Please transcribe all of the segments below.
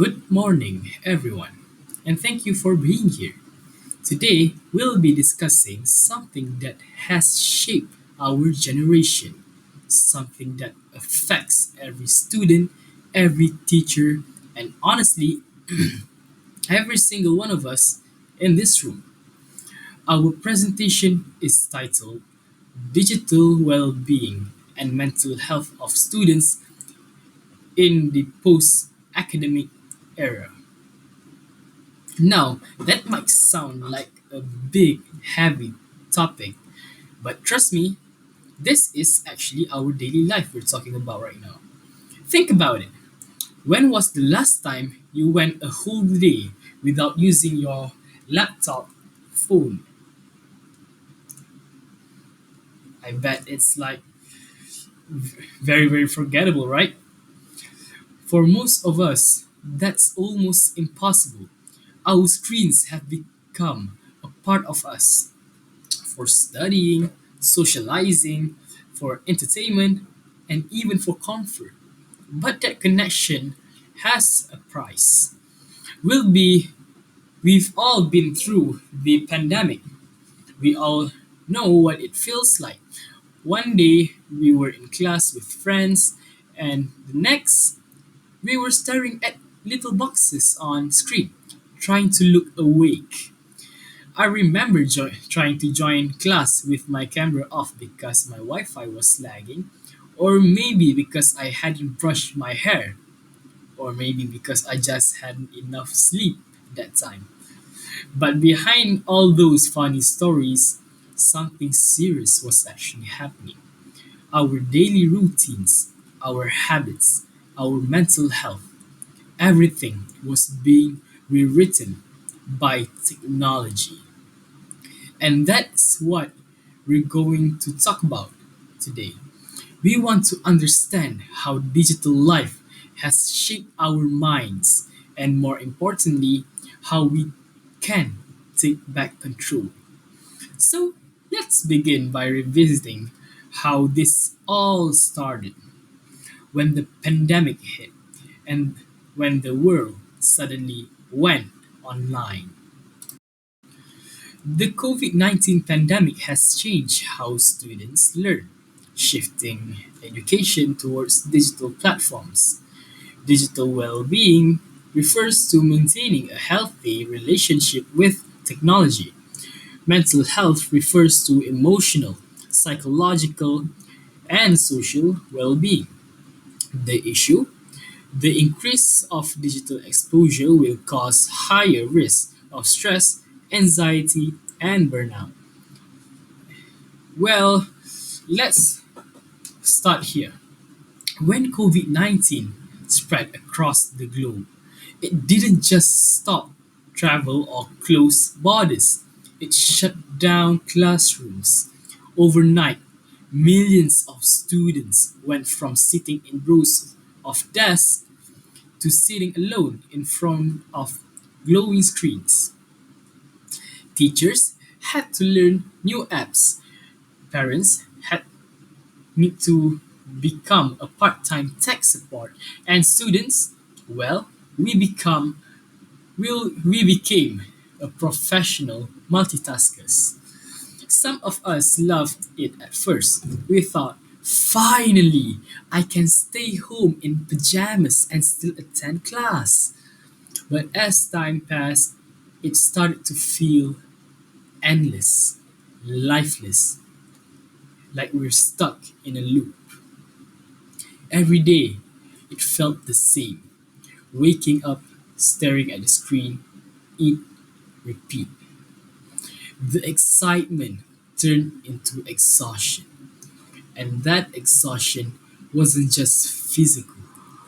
Good morning, everyone, and thank you for being here. Today, we'll be discussing something that has shaped our generation, something that affects every student, every teacher, and honestly, every single one of us in this room. Our presentation is titled Digital Well-Being and Mental Health of Students in the Post-Academic Era. Now, that might sound like a big, heavy topic, but trust me, this is actually our daily life we're talking about right now. Think about it. When was the last time you went a whole day without using your laptop, phone? I bet it's like very, very forgettable, right? For most of us, that's almost impossible. Our screens have become a part of us for studying, socializing, for entertainment, and even for comfort. But that connection has a price. Will be we've all been through the pandemic. We all know what it feels like. One day we were in class with friends and the next we were staring at little boxes on screen trying to look awake. I remember trying to join class with my camera off because my Wi Fi was lagging, or maybe because I hadn't brushed my hair, or maybe because I just hadn't enough sleep that time. But behind all those funny stories, something serious was actually happening. Our daily routines, our habits, our mental health, everything was being rewritten by technology. And that's what we're going to talk about today. We want to understand how digital life has shaped our minds and, more importantly, how we can take back control. So, let's begin by revisiting how this all started when the pandemic hit and when the world suddenly went online. The COVID 19 pandemic has changed how students learn, shifting education towards digital platforms. Digital well being refers to maintaining a healthy relationship with technology. Mental health refers to emotional, psychological, and social well being. The issue: the increase of digital exposure will cause higher risk of stress, anxiety, and burnout. Well, let's start here. When COVID 19 spread across the globe, it didn't just stop travel or close borders, it shut down classrooms. Overnight, millions of students went from sitting in rows of desks to sitting alone in front of glowing screens. Teachers had to learn new apps. Parents had need to become a part-time tech support, and students, well, we become we became a professional multitaskers. Some of us loved it at first. We thought, finally, I can stay home in pajamas and still attend class. But as time passed, it started to feel endless, lifeless, like we're stuck in a loop. Every day, it felt the same. Waking up, staring at the screen, eat, repeat. The excitement turned into exhaustion. And that exhaustion wasn't just physical,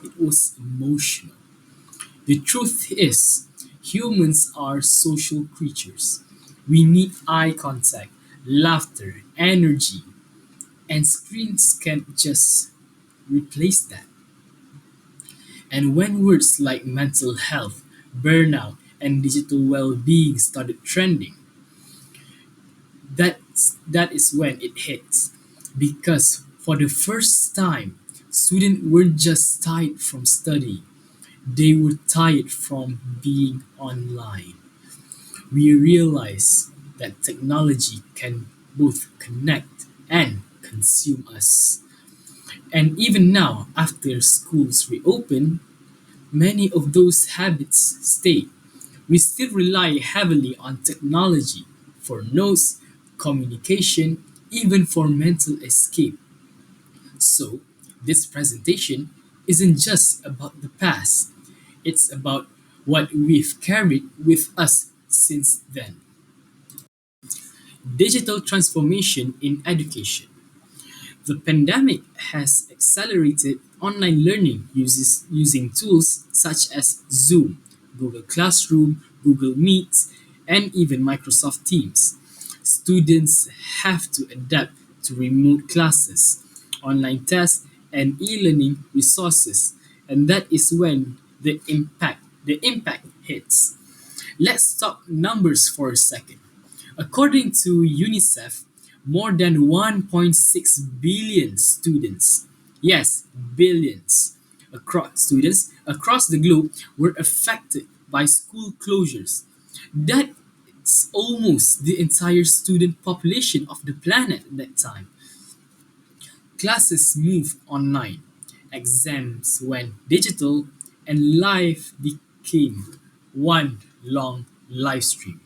it was emotional. The truth is, humans are social creatures. We need eye contact, laughter, energy, and screens can't just replace that. And when words like mental health, burnout, and digital well being started trending, that is when it hits. Because for the first time, students weren't just tired from studying, They were tired from being online. We realized that technology can both connect and consume us. And even now, after schools reopen, many of those habits stay. We still rely heavily on technology for notes, communication, even for mental escape. So, this presentation isn't just about the past, it's about what we've carried with us since then. Digital transformation in education. The pandemic has accelerated online learning using tools such as Zoom, Google Classroom, Google Meet, and even Microsoft Teams. Students have to adapt to remote classes, online tests, and e-learning resources, and that is when the impact hits. Let's talk numbers for a second. According to UNICEF, more than 1.6 billion students, yes, billions, across the globe were affected by school closures. That's almost the entire student population of the planet at that time. Classes moved online, exams went digital, and life became one long live stream.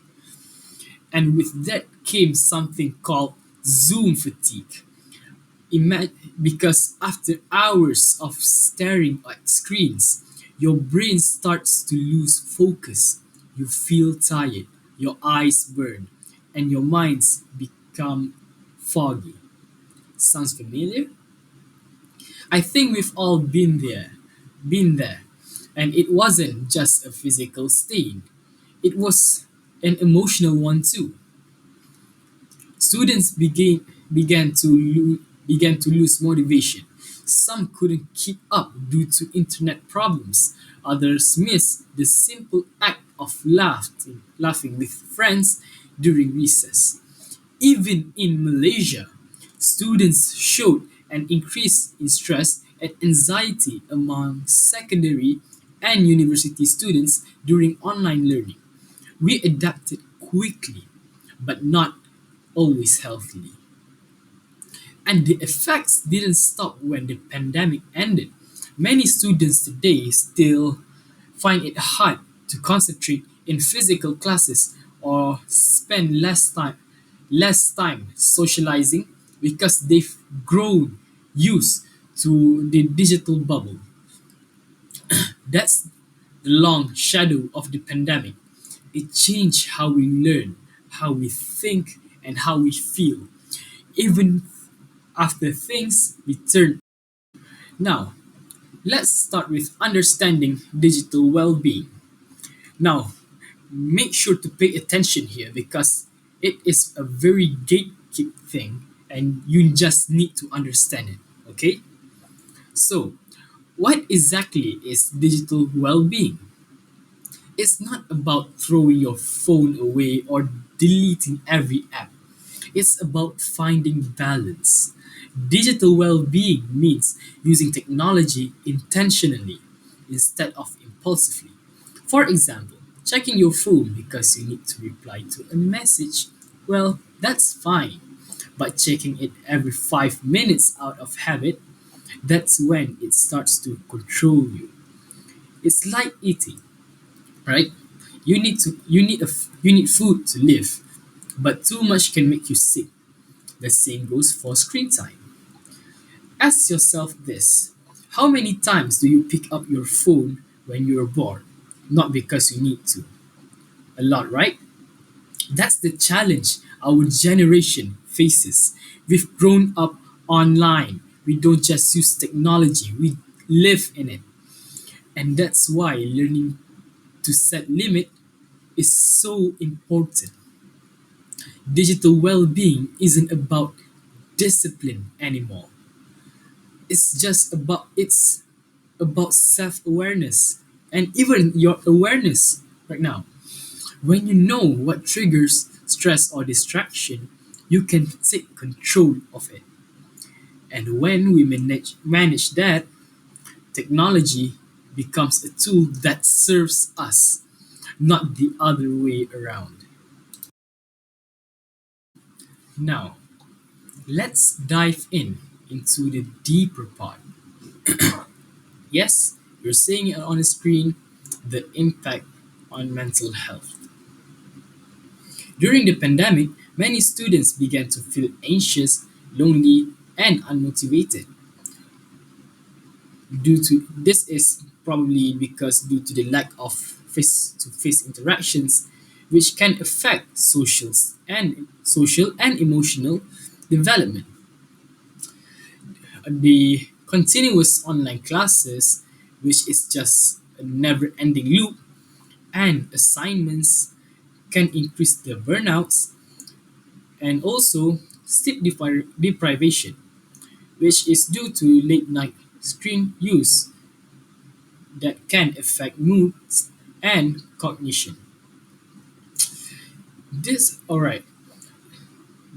And with that came something called Zoom fatigue. Because after hours of staring at screens, your brain starts to lose focus. You feel tired, your eyes burn, and your minds become foggy. Sounds familiar? I think we've all been there. And it wasn't just a physical stain, it was an emotional one too. Students began to lose motivation. Some couldn't keep up due to internet problems. Others missed the simple act of laughing with friends during recess. Even in Malaysia, students showed an increase in stress and anxiety among secondary and university students during online learning. We adapted quickly, but not always healthily. And the effects didn't stop when the pandemic ended. Many students today still find it hard to concentrate in physical classes or spend less time socializing because they've grown used to the digital bubble. That's the long shadow of the pandemic. It changed how we learn, how we think, and how we feel, even after things return. Now, let's start with understanding digital well being. Now, make sure to pay attention here because it is a very gatekeep thing and you just need to understand it. Okay? So, what exactly is digital well being? It's not about throwing your phone away or deleting every app. It's about finding balance. Digital well being means using technology intentionally instead of impulsively. For example, checking your phone because you need to reply to a message, well, that's fine. But checking it every 5 minutes out of habit, that's when it starts to control you. It's like eating, right? You need food to live, but too much can make you sick. The same goes for screen time. Ask yourself this: how many times do you pick up your phone when you're bored? Not because you need to. A lot, right? That's the challenge our generation faces. We've grown up online. We don't just use technology, we live in it. And that's why learning to set limit is so important. Digital well-being isn't about discipline anymore. It's about self-awareness and even your awareness right now. When you know what triggers stress or distraction, you can take control of it. And when we manage that, technology becomes a tool that serves us, not the other way around. Now, let's dive into the deeper part. Yes, you're seeing it on the screen, the impact on mental health. During the pandemic, many students began to feel anxious, lonely, and unmotivated. Due to this is probably because due to the lack of face-to-face interactions, which can affect social and emotional development. The continuous online classes, which is just a never-ending loop, and assignments can increase the burnouts and also deprivation, which is due to late night screen use that can affect moods and cognition. This, alright,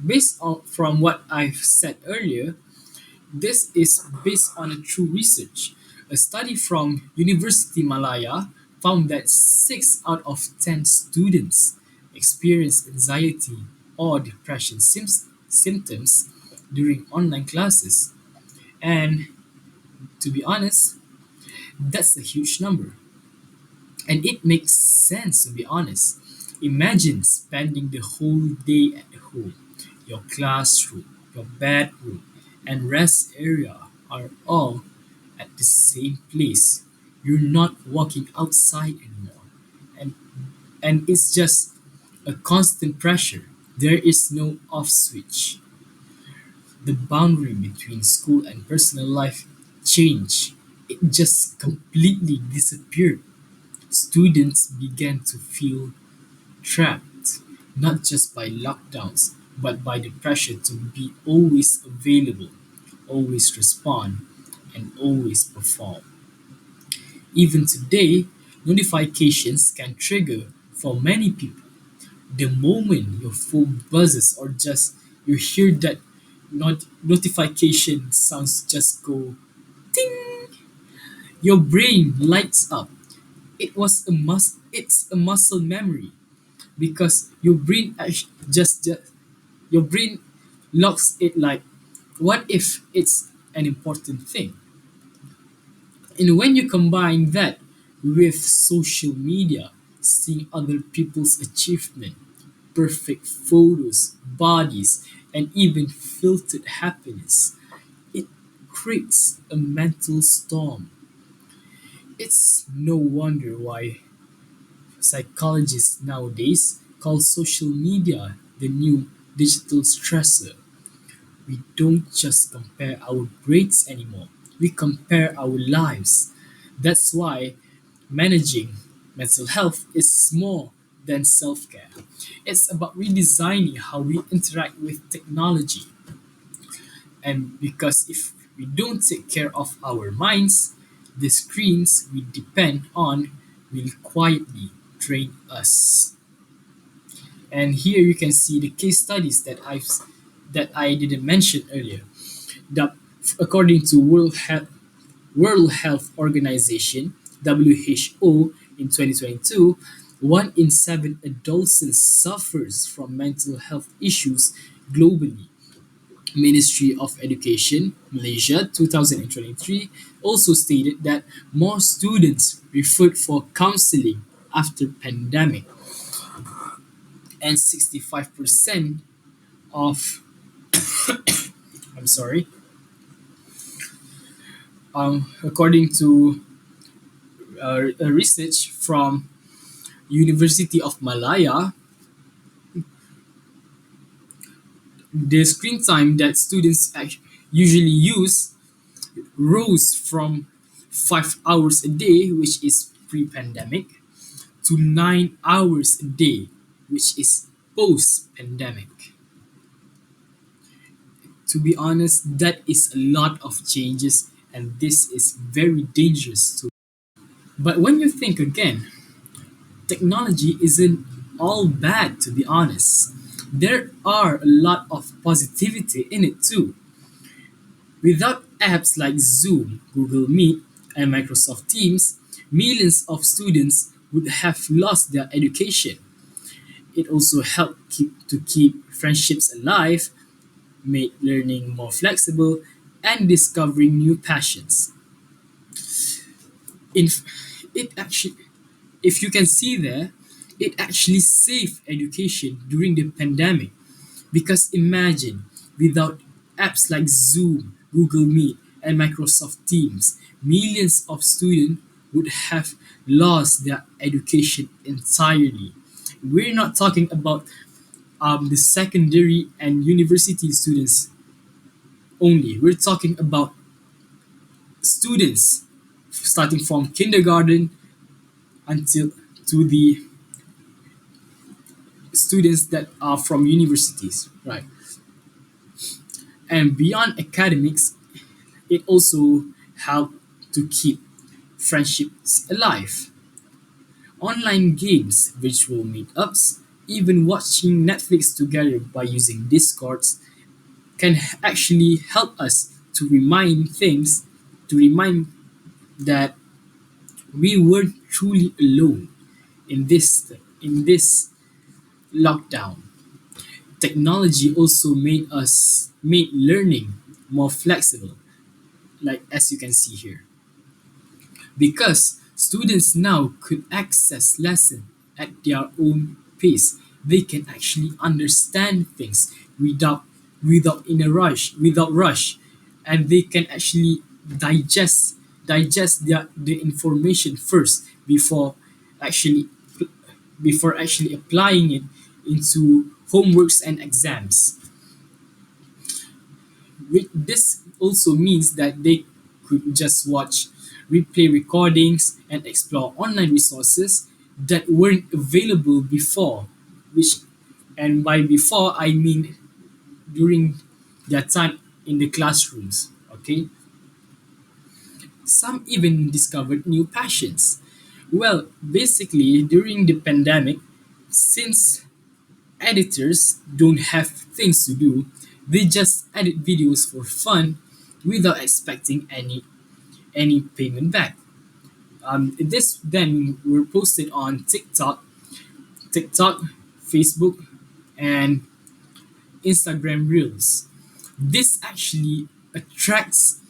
based on from what I've said earlier, this is based on a true research. A study from University Malaya found that 6 out of 10 students experience anxiety or depression symptoms during online classes. And to be honest, that's a huge number. And it makes sense, to be honest. Imagine spending the whole day at home. Your classroom, your bedroom, and rest area are all at the same place. You're not walking outside anymore. And and it's just a constant pressure. There is no off switch. The boundary between school and personal life changed. It just completely disappeared. Students began to feel trapped, not just by lockdowns, but by the pressure to be always available, always respond, and always perform. Even today, notifications can trigger for many people. The moment your phone buzzes or just you hear that notification sounds just go ting, your brain lights up. It's a muscle memory because just your brain locks it like, what if it's an important thing? And when you combine that with social media, seeing other people's achievement, perfect photos, bodies, and even filtered happiness, it creates a mental storm. It's no wonder why psychologists nowadays call social media the new digital stressor. We don't just compare our grades anymore, we compare our lives. That's why managing mental health is more than self care. It's about redesigning how we interact with technology. And because if we don't take care of our minds, the screens we depend on will quietly drain us. And here you can see the case studies that I didn't mention earlier. That according to World Health Organization (WHO) in 2022, 1 in 7 adolescents suffers from mental health issues globally. Ministry of Education Malaysia 2023 also stated that more students referred for counseling after pandemic, and 65% of I'm sorry, according to a research from University of Malaya, the screen time that students usually use rose from 5 hours a day, which is pre-pandemic, to 9 hours a day, which is post-pandemic. To be honest, that is a lot of changes, and this is very dangerous too. But when you think again, technology isn't all bad, to be honest. There are a lot of positivity in it too. Without apps like Zoom, Google Meet, and Microsoft Teams, millions of students would have lost their education. It also helped keep friendships alive, made learning more flexible, and discovering new passions. In it actually, if you can see there, it actually saved education during the pandemic. Because imagine, without apps like Zoom, Google Meet, and Microsoft Teams, millions of students would have lost their education entirely. We're not talking about the secondary and university students only. We're talking about students starting from kindergarten until to the students that are from universities, right? And beyond academics, it also helped to keep friendships alive. Online games, virtual meetups, even watching Netflix together by using Discords can actually help us to remind that we weren't truly alone in this lockdown. Technology also made learning more flexible, like as you can see here. Because students now could access lessons at their own pace, they can actually understand things without rush, and they can actually digest the information first actually before actually applying it into homeworks and exams. This also means that they could just watch replay recordings and explore online resources that weren't available before, which and by before I mean during their time in the classrooms. Okay, some even discovered new passions. Well, basically during the pandemic, since editors don't have things to do, they just edit videos for fun without expecting any payment back. This then were posted on TikTok, Facebook, and Instagram Reels. This actually attracts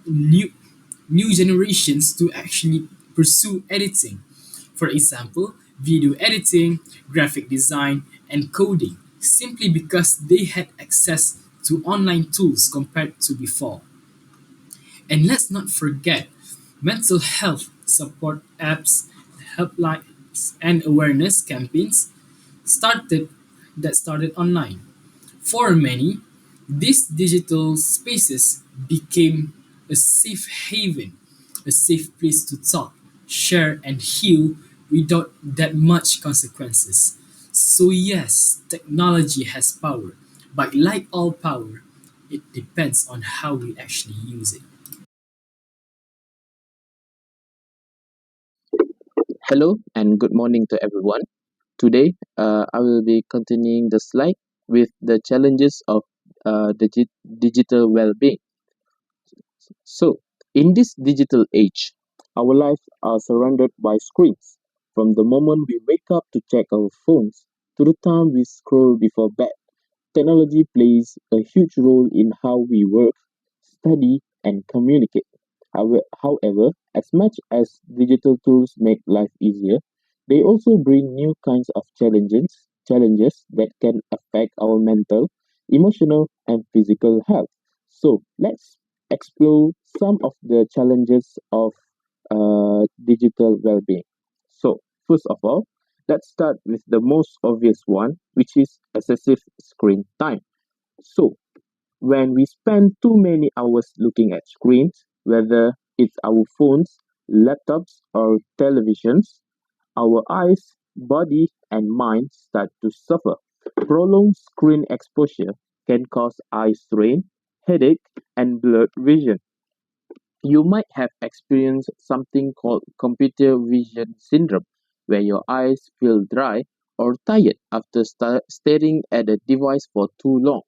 new new generations to actually pursue editing. For example, video editing, graphic design, and coding, simply because they had access to online tools compared to before. And let's not forget mental health support apps, helplines, and awareness campaigns started started online. For many, these digital spaces became a safe haven, a safe place to talk, share, and heal without that much consequences. So, yes, technology has power, but like all power, it depends on how we actually use it. Hello and good morning to everyone. Today, I will be continuing the slide with the challenges of digital well being. So, in this digital age, our lives are surrounded by screens. From the moment we wake up to check our phones to the time we scroll before bed, technology plays a huge role in how we work, study, and communicate. However, as much as digital tools make life easier, they also bring new kinds of challenges that can affect our mental, emotional, and physical health. So let's explore some of the challenges of digital well-being. So first of all, let's start with the most obvious one, which is excessive screen time. So when we spend too many hours looking at screens, whether it's our phones, laptops, or televisions, our eyes, body, and mind start to suffer. Prolonged screen exposure can cause eye strain, headache, and blurred vision. You might have experienced something called computer vision syndrome, where your eyes feel dry or tired after staring at a device for too long.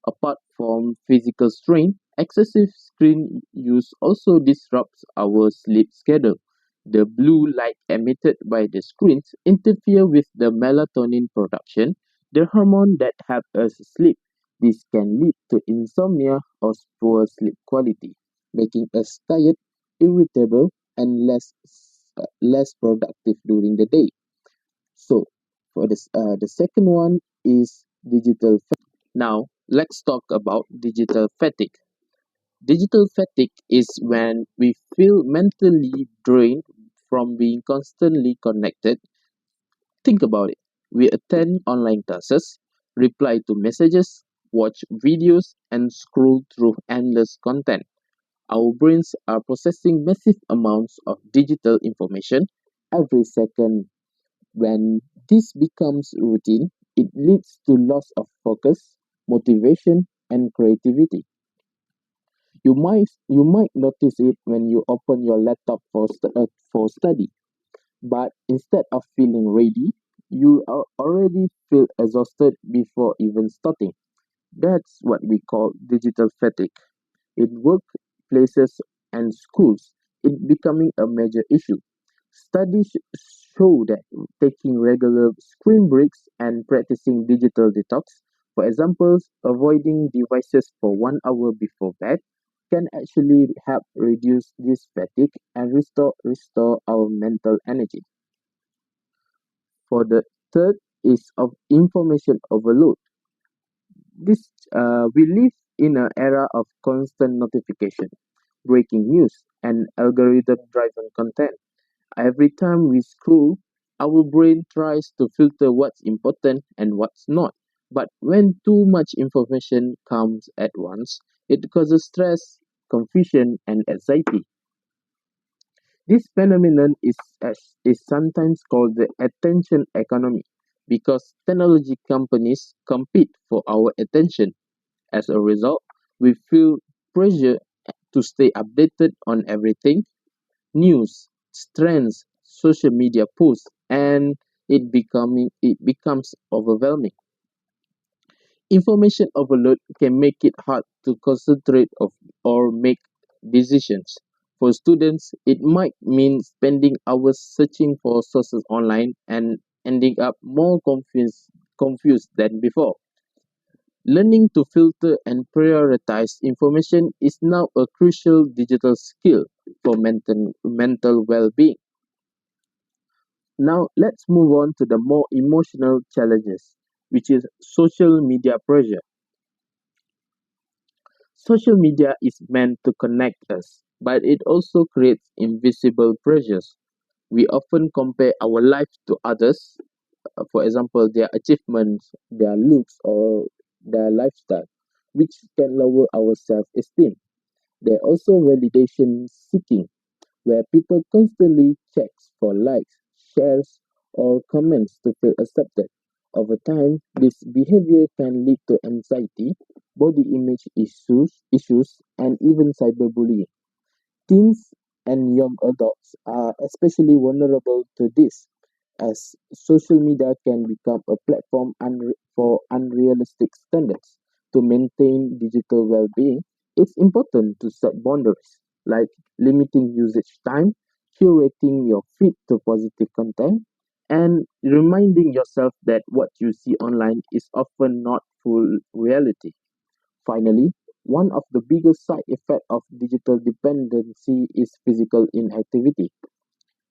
Apart from physical strain, excessive screen use also disrupts our sleep schedule. The blue light emitted by the screens interfere with the melatonin production, the hormone that helps us sleep. This can lead to insomnia or poor sleep quality, making us tired, irritable, and less productive during the day. So, for this, the second one is digital fatigue. Now, let's talk about digital fatigue. Digital fatigue is when we feel mentally drained from being constantly connected. Think about it. We attend online classes, reply to messages, watch videos, and scroll through endless content. Our brains are processing massive amounts of digital information every second. When this becomes routine, it leads to loss of focus, motivation, and creativity. You might notice it when you open your laptop for study, but instead of feeling ready, you already feel exhausted before even starting. That's what we call digital fatigue. In workplaces and schools, it becoming a major issue. Studies show that taking regular screen breaks and practicing digital detox, for example, avoiding devices for 1 hour before bed, can actually help reduce this fatigue and restore our mental energy. For the third is of information overload. This We live in an era of constant notification, breaking news, and algorithm-driven content. Every time we scroll, our brain tries to filter what's important and what's not. But when too much information comes at once, it causes stress, confusion, and anxiety. This phenomenon is sometimes called the attention economy because technology companies compete for our attention. As a result, we feel pressure to stay updated on everything: news, trends, social media posts, and it becomes overwhelming. Information overload can make it hard to concentrate or make decisions. For students, it might mean spending hours searching for sources online and ending up more confused than before. Learning to filter and prioritize information is now a crucial digital skill for mental well being. Now, let's move on to the more emotional challenges, which is social media pressure. Social media is meant to connect us, but it also creates invisible pressures. We often compare our life to others, for example, their achievements, their looks, or their lifestyle, which can lower our self esteem. There are also validation seeking, where people constantly check for likes, shares, or comments to feel accepted. Over time, this behavior can lead to anxiety, body image issues, and even cyberbullying. Teens and young adults are especially vulnerable to this, as social media can become a platform for unrealistic standards. To maintain digital well being, it's important to set boundaries, like limiting usage time, curating your feed to positive content, and reminding yourself that what you see online is often not full reality. Finally, one of the biggest side effects of digital dependency is physical inactivity.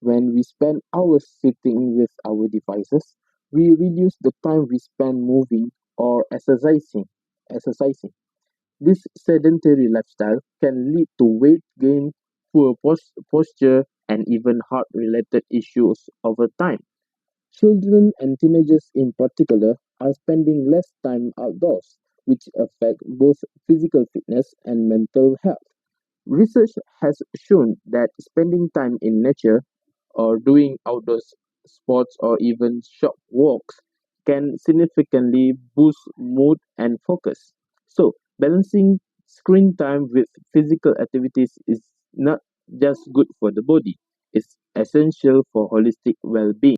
When we spend hours sitting with our devices, we reduce the time we spend moving or exercising. This sedentary lifestyle can lead to weight gain, poor posture, and even heart-related issues over time. Children and teenagers in particular are spending less time outdoors, which affect both physical fitness and mental health. Research has shown that spending time in nature or doing outdoor sports or even short walks can significantly boost mood and focus. So, balancing screen time with physical activities is not just good for the body, it's essential for holistic well being.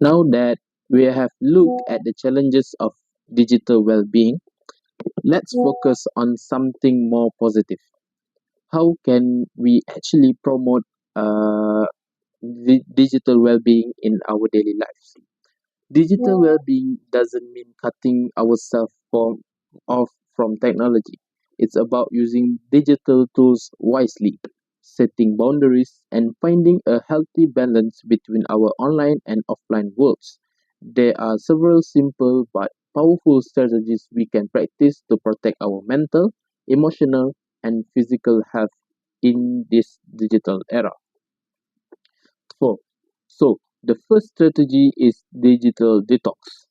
Now that we have looked at the challenges of digital well being, let's focus on something more positive. How can we actually promote uh, digital well-being in our daily lives. Digital well-being doesn't mean cutting ourselves off from technology. It's about using digital tools wisely, setting boundaries, and finding a healthy balance between our online and offline worlds. There are several simple but powerful strategies we can practice to protect our mental, emotional, and physical health in this digital era. So, so the first strategy is digital detox.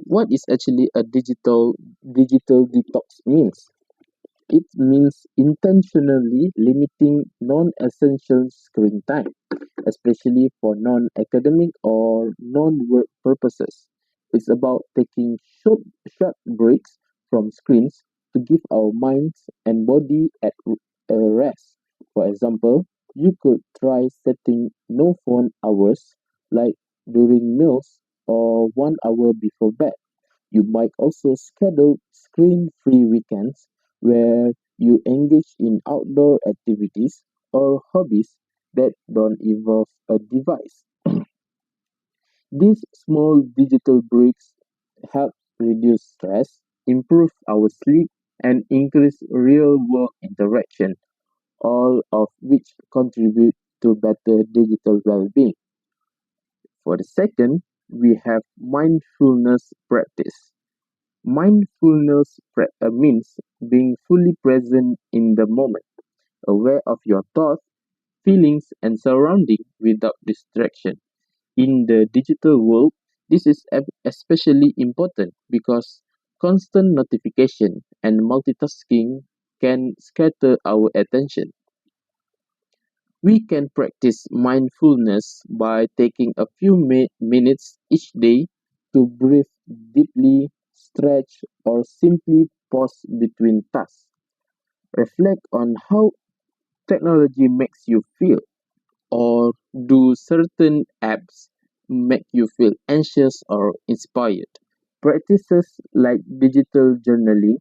What is actually a digital detox means? It means intentionally limiting non-essential screen time, especially for non-academic or non-work purposes. It's about taking short breaks from screens to give our minds and body a rest. For example, you could try setting no phone hours like during meals or 1 hour before bed. You might also schedule screen free weekends where you engage in outdoor activities or hobbies that don't involve a device. These small digital breaks help reduce stress, improve our sleep, and increase real world interaction, all of which contribute to better digital well being. For the second, we have mindfulness practice. Means being fully present in the moment, aware of your thoughts, feelings, and surroundings without distraction. In the digital world, this is especially important because constant notification and multitasking can scatter our attention. We can practice mindfulness by taking a few minutes each day to breathe deeply, stretch, or simply pause between tasks. Reflect on how technology makes you feel, or do certain apps make you feel anxious or inspired. Practices like digital journaling,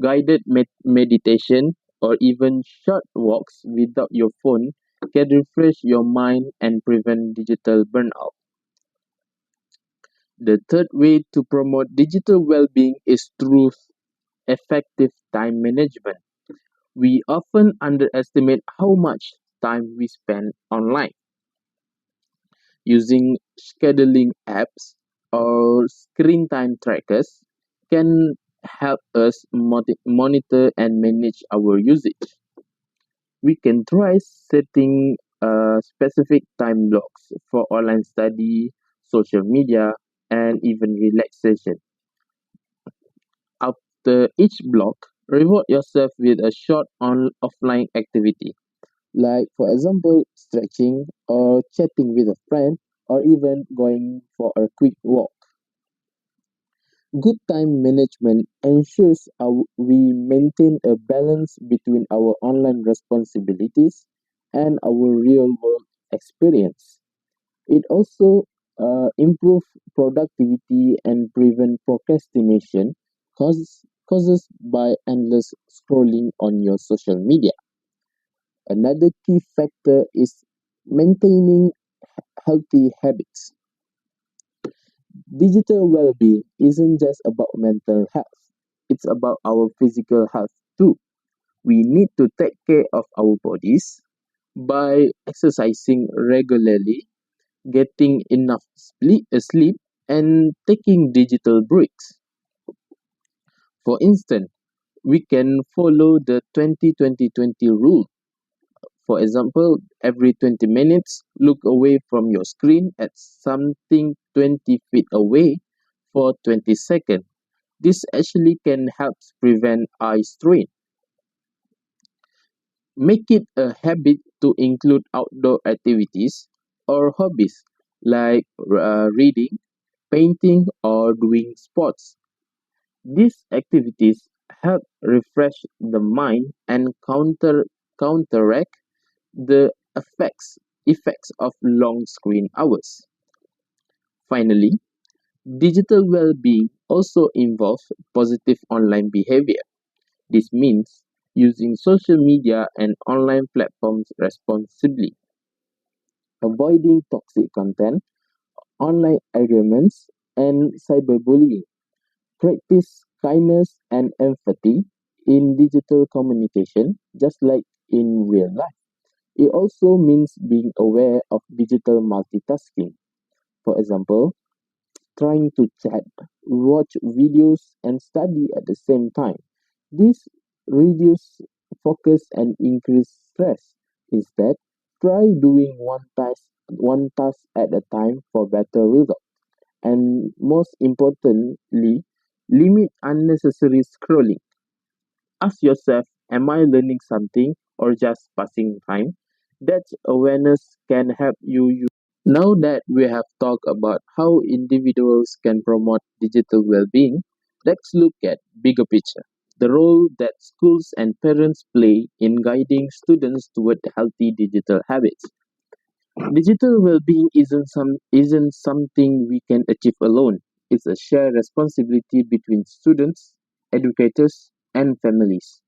guided meditation, or even short walks without your phone can refresh your mind and prevent digital burnout. The third way to promote digital well being is through effective time management. We often underestimate how much time we spend online. Using scheduling apps or screen time trackers can help us monitor and manage our usage. We can try setting specific time blocks for online study, social media, and even relaxation. After each block, reward yourself with a short offline activity, like, for example, stretching or chatting with a friend, or even going for a quick walk. Good time management ensures we maintain a balance between our online responsibilities and our real world experience. It also improves productivity and prevent procrastination causes by endless scrolling on your social media. Another key factor is maintaining healthy habits. Digital well-being isn't just about mental health. It's about our physical health too. We need to take care of our bodies by exercising regularly, getting enough sleep, and taking digital breaks. For instance, we can follow the 20-20-20 rule. For example, every 20 minutes, look away from your screen at something 20 feet away for 20 seconds. This actually can help prevent eye strain. Make it a habit to include outdoor activities or hobbies like reading, painting, or doing sports. These activities help refresh the mind and counteract the effects of long screen hours. Finally, digital well-being also involves positive online behavior. This means using social media and online platforms responsibly. avoiding toxic content, online arguments, and cyberbullying. Practice kindness and empathy in digital communication, just like in real life. It also means being aware of digital multitasking. For example, trying to chat, watch videos, and study at the same time. This reduces focus and increase stress. Instead, try doing one task at a time for better results. And most importantly, limit unnecessary scrolling. Ask yourself, am I learning something or just passing time? That awareness can help you. Now that we have talked about how individuals can promote digital well-being, let's look at bigger picture. The role that schools and parents play in guiding students toward healthy digital habits. Digital well-being isn't something we can achieve alone. It's a shared responsibility between students, educators, and families.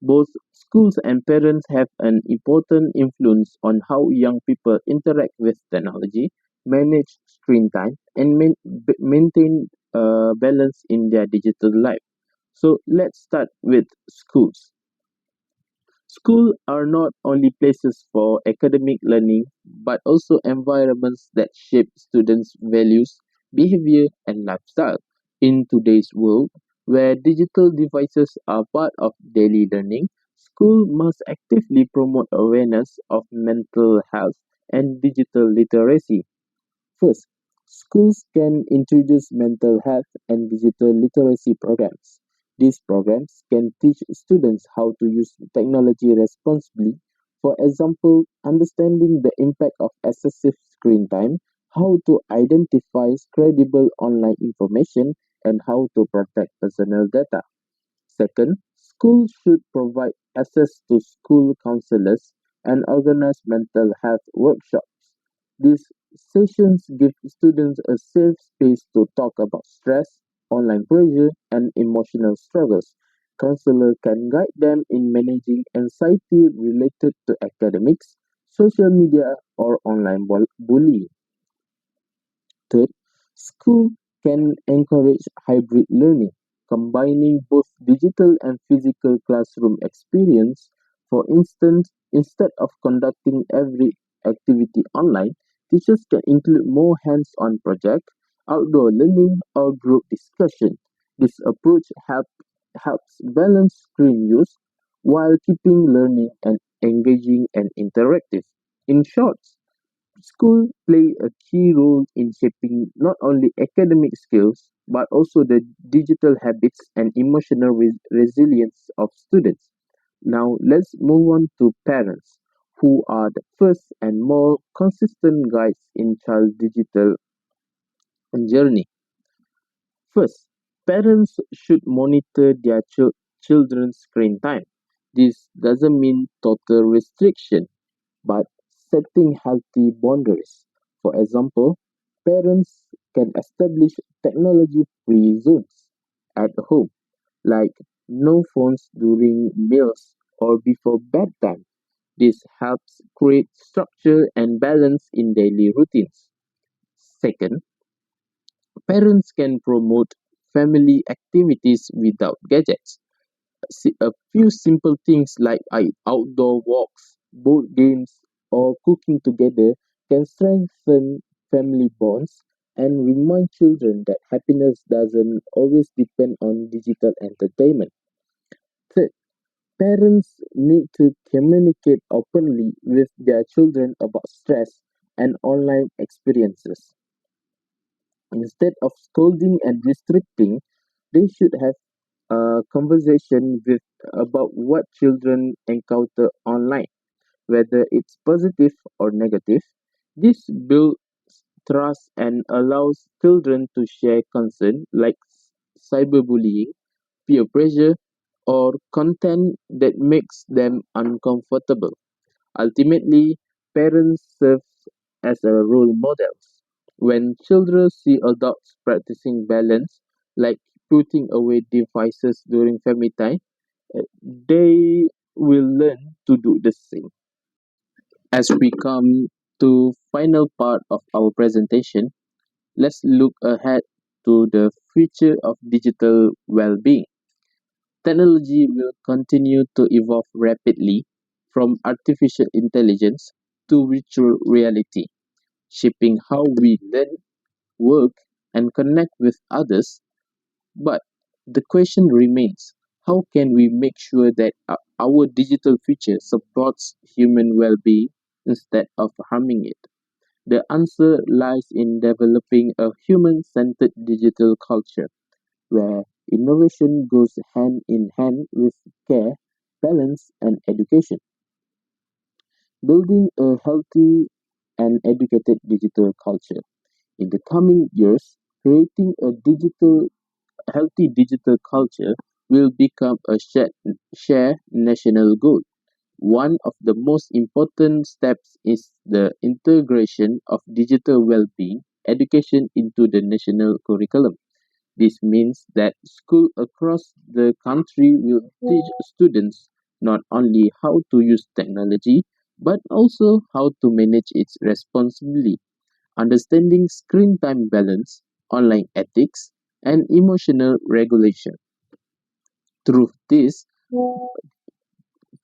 Both schools and parents have an important influence on how young people interact with technology, manage screen time, and maintain balance in their digital life. So let's start with schools. Schools are not only places for academic learning, but also environments that shape students' values, behavior, and lifestyle. In today's world, where digital devices are part of daily learning, school must actively promote awareness of mental health and digital literacy. First, schools can introduce mental health and digital literacy programs. These programs can teach students how to use technology responsibly. For example, understanding the impact of excessive screen time, how to identify credible online information, and how to protect personal data. Second, schools should provide access to school counselors and organize mental health workshops. These sessions give students a safe space to talk about stress, online pressure, and emotional struggles. Counselors can guide them in managing anxiety related to academics, social media, or online bullying. Third, school can encourage hybrid learning, combining both digital and physical classroom experience. For instance, instead of conducting every activity online, teachers can include more hands-on projects, outdoor learning, or group discussion. This approach helps balance screen use while keeping learning and engaging and interactive. In short, schools play a key role in shaping not only academic skills but also the digital habits and emotional resilience of students. Now, let's move on to parents, who are the first and more consistent guides in child digital journey. First, parents should monitor their children's screen time. This doesn't mean total restriction but setting healthy boundaries. For example, parents can establish technology free zones at home, like no phones during meals or before bedtime. This helps create structure and balance in daily routines. Second, parents can promote family activities without gadgets. A few simple things like outdoor walks, board games, or cooking together can strengthen family bonds and remind children that happiness doesn't always depend on digital entertainment. Third, parents need to communicate openly with their children about stress and online experiences. Instead of scolding and restricting, they should have a conversation about what children encounter online, whether it's positive or negative. This builds trust and allows children to share concern like cyberbullying, peer pressure, or content that makes them uncomfortable. Ultimately, parents serve as a role models. When children see adults practicing balance, like putting away devices during family time, they will learn to do the same. As we come To final part of our presentation, let's look ahead to the future of digital well-being. Technology will continue to evolve rapidly from artificial intelligence to virtual reality, shaping how we learn, work, and connect with others. But the question remains, how can we make sure that our digital future supports human well being instead of harming it? The answer lies in developing a human centered digital culture where innovation goes hand in hand with care, balance, and education. Building a healthy and educated digital culture. In the coming years, creating a healthy digital culture will become a shared national goal. One of the most important steps is the integration of digital well-being education into the national curriculum. This means that schools across the country will teach students not only how to use technology but also how to manage it responsibly, understanding screen time balance, online ethics, and emotional regulation. Through this,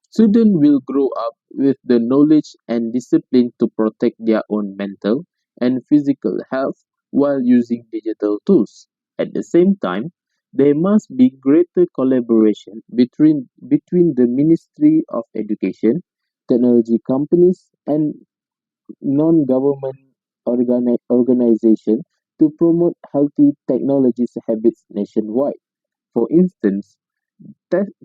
students will grow up with the knowledge and discipline to protect their own mental and physical health while using digital tools. At the same time, there must be greater collaboration between the Ministry of Education, technology companies, and non-government organizations to promote healthy technology habits nationwide. For instance,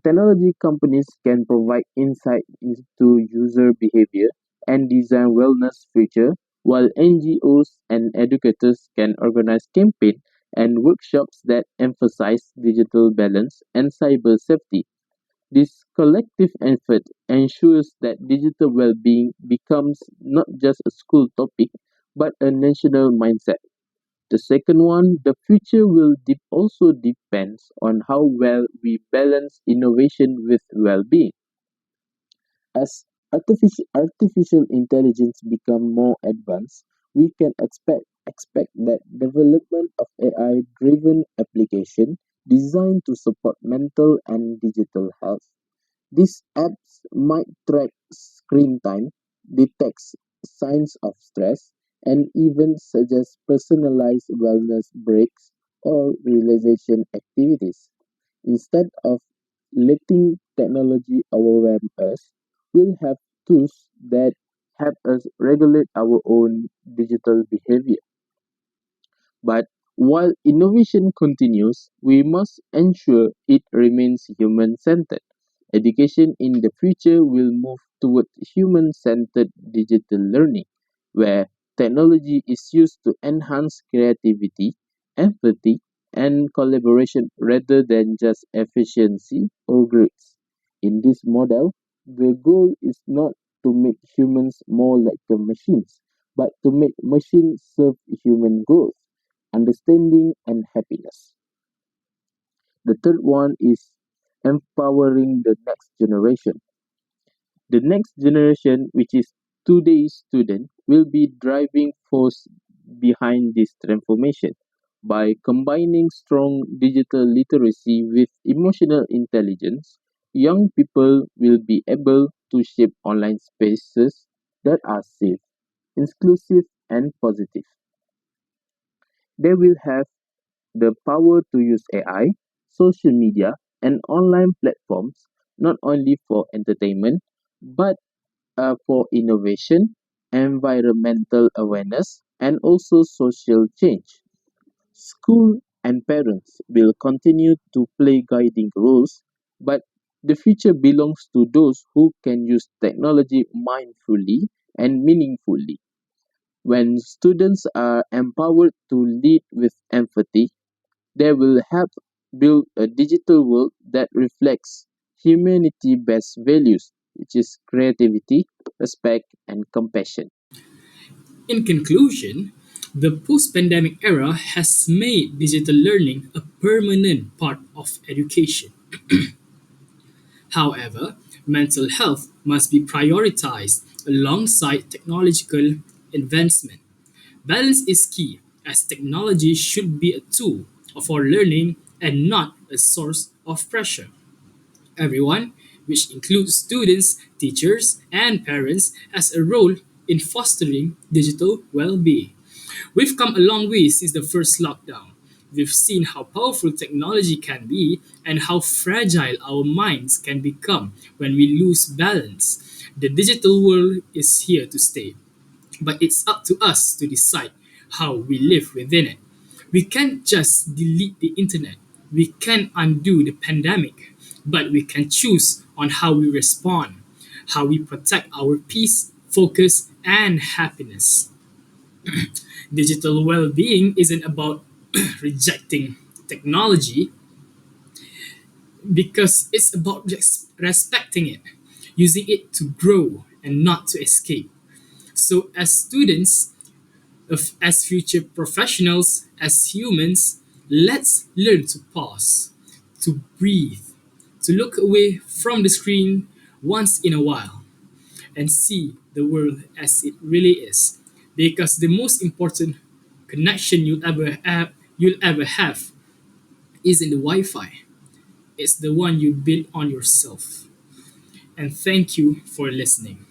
technology companies can provide insight into user behavior and design wellness features, while NGOs and educators can organize campaigns and workshops that emphasize digital balance and cyber safety. This collective effort ensures that digital well-being becomes not just a school topic but a national mindset. The second one, the future will also depends on how well we balance innovation with well-being. As artificial intelligence become more advanced, we can expect that development of AI-driven application designed to support mental and digital health. These apps might track screen time, detect signs of stress, and even suggest personalized wellness breaks or relaxation activities. Instead of letting technology overwhelm us, we'll have tools that help us regulate our own digital behavior. But while innovation continues, we must ensure it remains human centered. Education in the future will move toward human centered digital learning, where technology is used to enhance creativity, empathy, and collaboration rather than just efficiency or grades. In this model, the goal is not to make humans more like the machines, but to make machines serve human growth, understanding, and happiness. The third one is empowering the next generation. The next generation, which is today's student, will be driving force behind this transformation. By combining strong digital literacy with emotional intelligence, young people will be able to shape online spaces that are safe, inclusive, and positive. They will have the power to use AI, social media, and online platforms not only for entertainment but for innovation, environmental awareness, and also social change. School and parents will continue to play guiding roles, but the future belongs to those who can use technology mindfully and meaningfully. When students are empowered to lead with empathy, they will help build a digital world that reflects humanity based values, which is creativity, respect, and compassion. In conclusion, the post pandemic era has made digital learning a permanent part of education. However, mental health must be prioritized alongside technological advancement. Balance is key, as technology should be a tool for learning and not a source of pressure. Everyone, which includes students, teachers, and parents, has a role in fostering digital well being. We've come a long way since the first lockdown. We've seen how powerful technology can be and how fragile our minds can become when we lose balance. The digital world is here to stay, but it's up to us to decide how we live within it. We can't just delete the internet. We can undo the pandemic, but we can choose on how we respond, how we protect our peace, focus, and happiness. Digital well being isn't about rejecting technology because it's about just respecting it, using it to grow and not to escape. So, as students, as future professionals, as humans, let's learn to pause, to breathe, to look away from the screen once in a while and see the world as it really is. Because the most important connection you'll ever have isn't the Wi-Fi. It's the one you build on yourself. And thank you for listening.